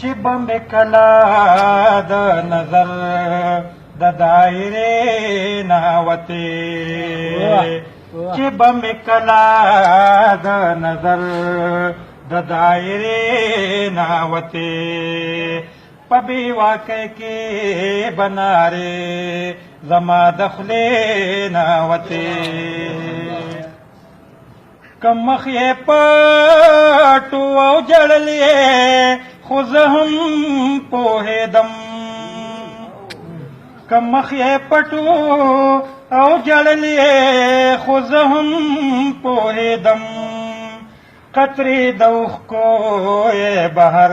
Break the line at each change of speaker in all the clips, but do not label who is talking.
چې بم کلا د نظر د دایره ناوته چې بم کلا د نظر د دایره ناوته پبی واقع کې بناره زما دخله ناوته کم مخ یې پټو او جړلې خو زه هم پوهېدم کم مخ یې پټو او جړلې خو زه هم پوهېدم قطرې د اوښکو یې بهر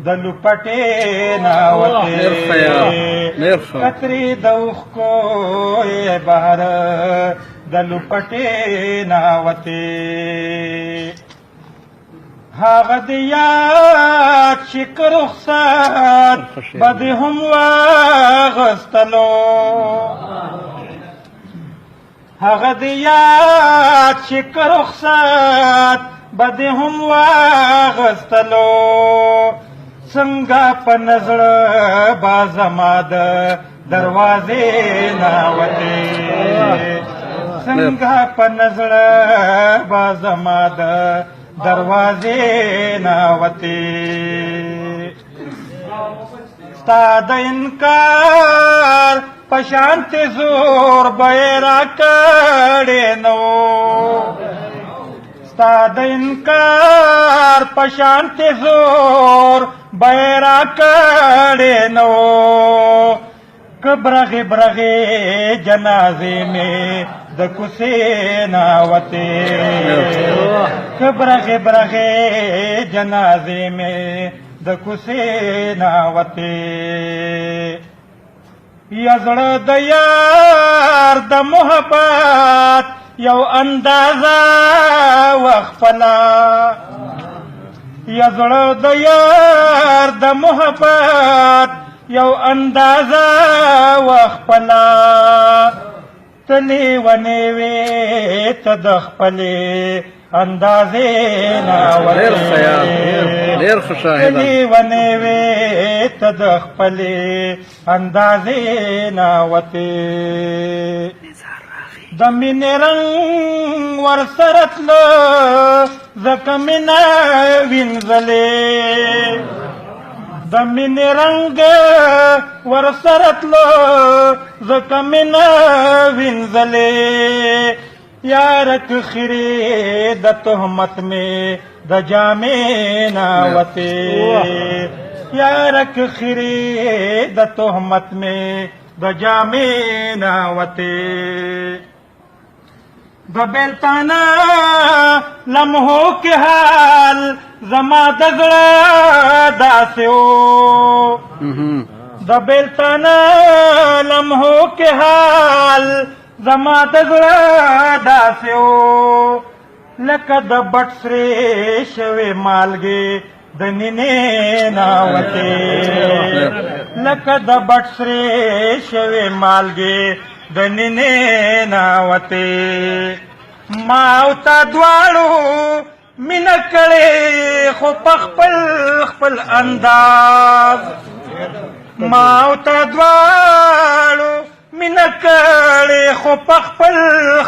د لپټې ناوتې قطرې د اوښکو یې بهر د لپټې ناوتې هغه د یاد چې رخصت به دې هم واغستلو هغه د یاد چې رخصت به دې هم واغستلو څنګه په نظر با زما د دروازې ناوتې څنګه په نظر با زما د دروازې ناوتې ستا د انکار په شانت زور به یې راکړې نو ستا د انکار په شانت زور به یې راکړې نو که برغې برغې جنازې مې د کوڅې ناوتې که برغې برغې جنازې مې د کوڅې ناوتې یا زړه د یار د محبت یو اندازه وخپله یا زړه د یار د محبت یو اندازه وخپله ته لیونې وې ته د خپلې اندازې ناوتې ته لیونې وې ته د خپلې اندازې ناوتې د مینې رنګ ورسره تله ځکه مینه وینځلې د مینې رنګ ورسره تله ځکه مینه وینځلې یارک خیرې د تهمت مې د جامې ناوتې یارک خیرې د تهمت مې د جامې ناوتې د بیلتانه لمحو کې حال زما د زړه داسې و د بیلتانه لمحو کې حال زما د زړه داسې و لکه د بټ سرې شوې مالګې د نینې ناوتې لکه د بټ سرې شوې مالګې د نینې ناوتې ما او تا دواړو مینه کړې خو په خپل خپل انداز ما او تا دواړو مینه کړې خو په خپل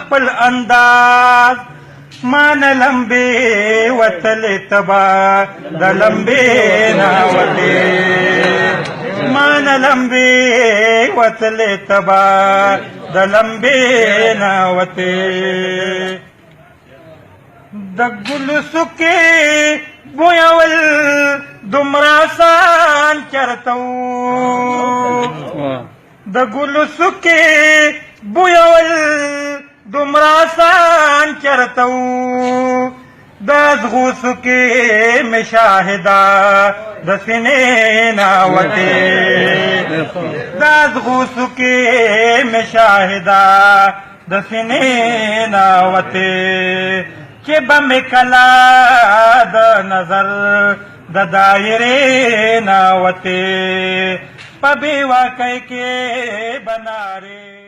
خپل انداز ما نه لمبې وتلې تبا د لمبې ناوتې ما نه لمبې وتلې تبا د لمبې ناوتې د ګل سکې بویول دومره آسان چرته د ګل سکې بویول دومره آسان چرته د ازغو سکې مې شاهده د سینې ناوتې د ازغو سکې مې شاهده د سینې ناوتې چې به مې کله د نظر د دایرې ناوتې په بې واقع کې بنارې